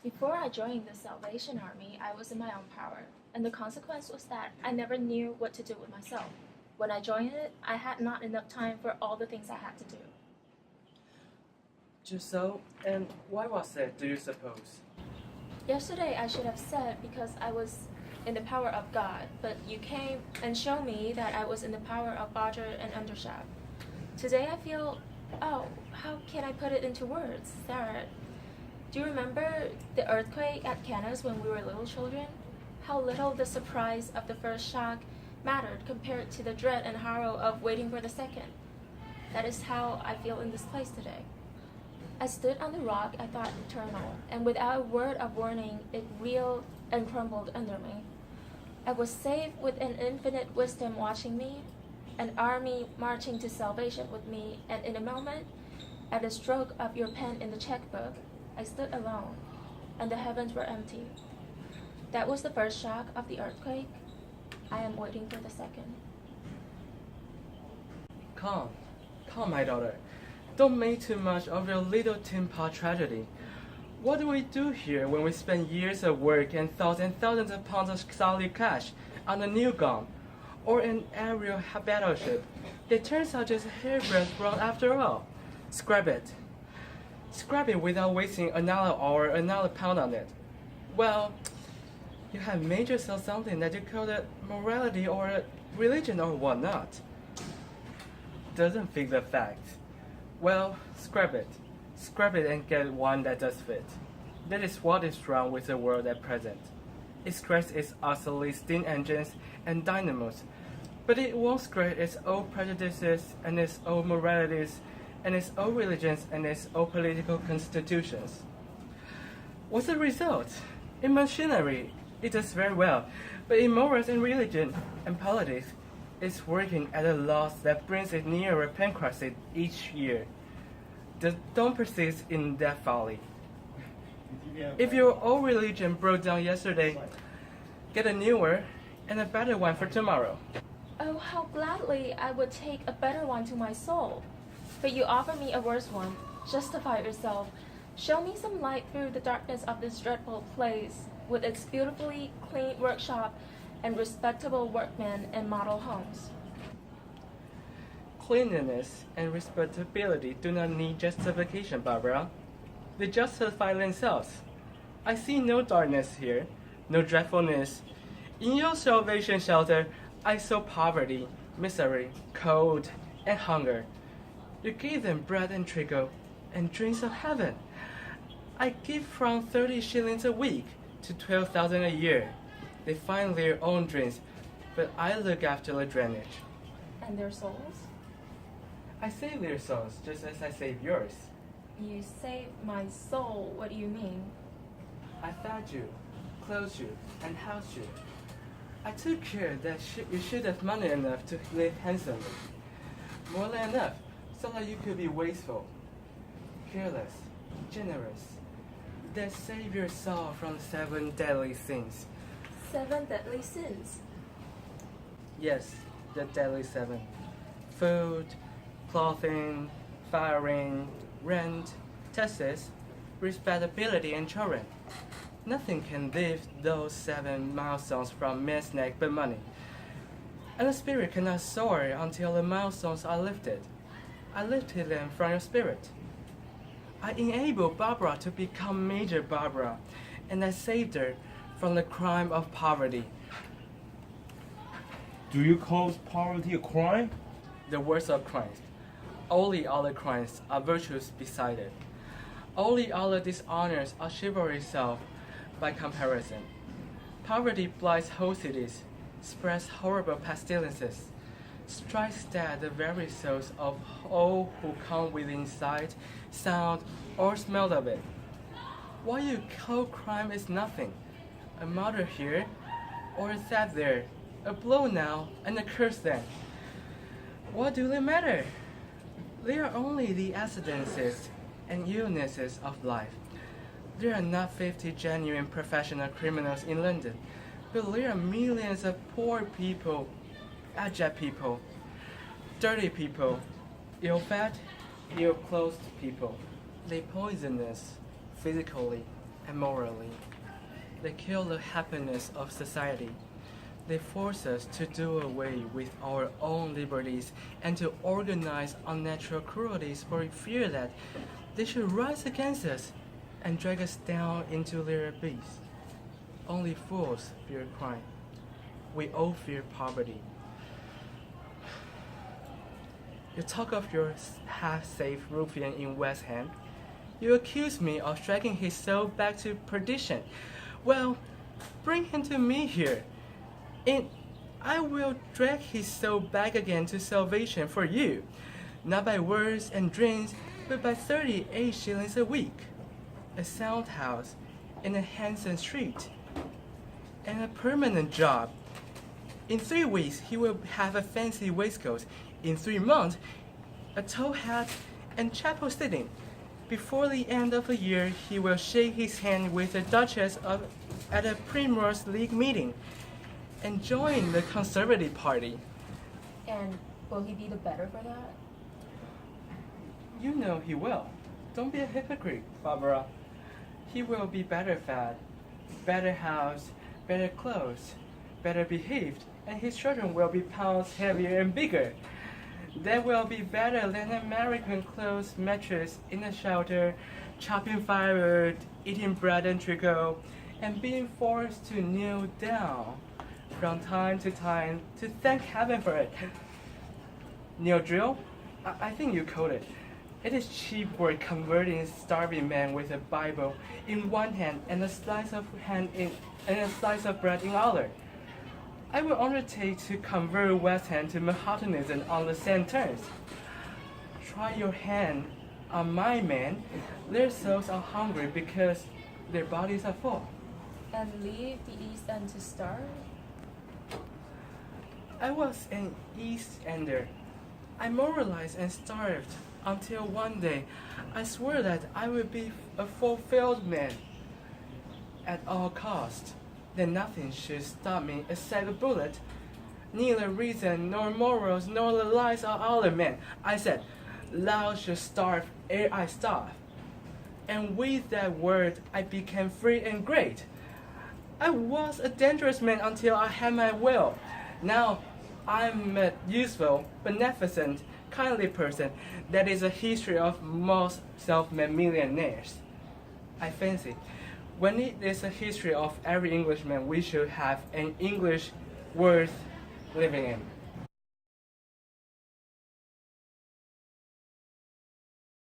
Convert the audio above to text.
Before I joined the Salvation Army, I was in my own power, and the consequence was that I never knew what to do with myself. When I joined it, I had not enough time for all the things I had to do. Just so? And why was it, do you suppose? Yesterday, I should have said because I was in the power of God, but you came and showed me that I was in the power of Roger and Undershaft. Today, I feel, how can I put it into words? Sarah, do you remember the earthquake at Canas when we were little children? How little the surprise of the first shock mattered compared to the dread and horror of waiting for the second. That is how I feel in this place today. I stood on the rock I thought eternal, and without a word of warning, it reeled and crumbled under me. I was safe with an infinite wisdom watching me, an army marching to salvation with me, and in a moment, at the stroke of your pen in the checkbook, I stood alone, and the heavens were empty. That was the first shock of the earthquake. I am waiting for the second. Calm, my daughter. Don't make too much of your little tin pot tragedy. What do we do here when we spend years of work and thousands of pounds of solid cash on a new gun or an aerial battleship? It turns out just a hairbreadth wrong after all. Scrap it. Scrap it without wasting another hour, another pound on it. Well, you have made yourself something that you call it morality or religion or whatnot. Doesn't fit the fact. Well, scrap it. Scrap it and get one that does fit. That is what is wrong with the world at present. It scraps its obsolete steam engines and dynamos, but it won't scrap its old prejudices and its old moralities and its old religions and its old political constitutions. What's the result? In machinery, it does very well, but in morals and religion and politics, it's working at a loss that brings it nearer bankruptcy each year. Don't persist in that folly. If your old religion broke down yesterday, get a newer and a better one for tomorrow. Oh, how gladly I would take a better one to my soul. But you offer me a worse one. Justify yourself. Show me some light through the darkness of this dreadful place, with its beautifully clean workshop and respectable workmen and model homes. Cleanliness and respectability do not need justification, Barbara. They justify themselves. I see no darkness here, no dreadfulness. In your salvation shelter, I saw poverty, misery, cold, and hunger. You gave them bread and treacle, and drinks of heaven. I give from 30 shillings a week to 12,000 a year. They find their own drinks, but I look after the drainage. And their souls? I save their souls just as I save yours. You saved my soul. What do you mean? I fed you, clothed you, and housed you. I took care that you should have money enough to live handsomely. More than enough, so that you could be wasteful, careless, generous. That save your soul from 7 deadly sins. 7 deadly sins? Yes, the deadly 7. Food, clothing, firing, rent, taxes, respectability, and children. Nothing can lift those 7 milestones from man's neck but money. And the spirit cannot soar until the milestones are lifted. I lifted them from your spirit. I enabled Barbara to become Major Barbara, and I saved her from the crime of poverty. Do you call poverty a crime? The worst of crimes. Only other crimes are virtues beside it. Only other dishonors are chivalry itself by comparison. Poverty blights whole cities, spreads horrible pestilences, strikes dead the very souls of all who come within sight, sound, or smell of it. What you call crime is nothing. A murder here, or a theft there, a blow now, and a curse then. What do they matter? They are only the accidents and illnesses of life. There are not 50 genuine professional criminals in London, but there are millions of poor people, abject people, dirty people, ill-fed, ill-clothed people. They poison us physically, and morally. They kill the happiness of society. They force us to do away with our own liberties and to organize unnatural cruelties for fear that they should rise against us and drag us down into their abyss. Only fools fear crime. We all fear poverty. You talk of your half-saved ruffian in West Ham. You accuse me of dragging his soul back to perdition. Well, bring him to me here, and I will drag his soul back again to salvation for you, not by words and drinks, but by 38 shillings a week, a sound house in a handsome street, and a permanent job. In 3 weeks, he will have a fancy waistcoat. In 3 months, a tall hat and chapel sitting. Before the end of the year, he will shake his hand with the Duchess at a Primrose League meeting and join the Conservative Party. And will he be the better for that? You know he will. Don't be a hypocrite, Barbara. He will be better fed, better housed, better clothes, better behaved, and his children will be pounds heavier and bigger. They will be better than American clothes mattress in a shelter, chopping firewood, eating bread and treacle, and being forced to kneel down from time to time to thank heaven for it. Kneel drill? I think you called it. It is cheap work converting starving men with a Bible in one hand and a slice of bread in the other. I will undertake to convert West Ham to Mahometanism on the same terms. Try your hand on my men. Their souls are hungry because their bodies are full. And leave the East End to starve? I was an East Ender. I moralized and starved until one day I swore that I would be a fulfilled man at all cost. Then nothing should stop me except a bullet. Neither reason, nor morals, nor the lives of other men. I said, thou shalt starve ere I starve. And with that word I became free and great. I was a dangerous man until I had my will. Now I'm a useful, beneficent, kindly person. That is a history of most self-made millionaires. I fancy, when it is a history of every Englishman, we should have an English worth living in.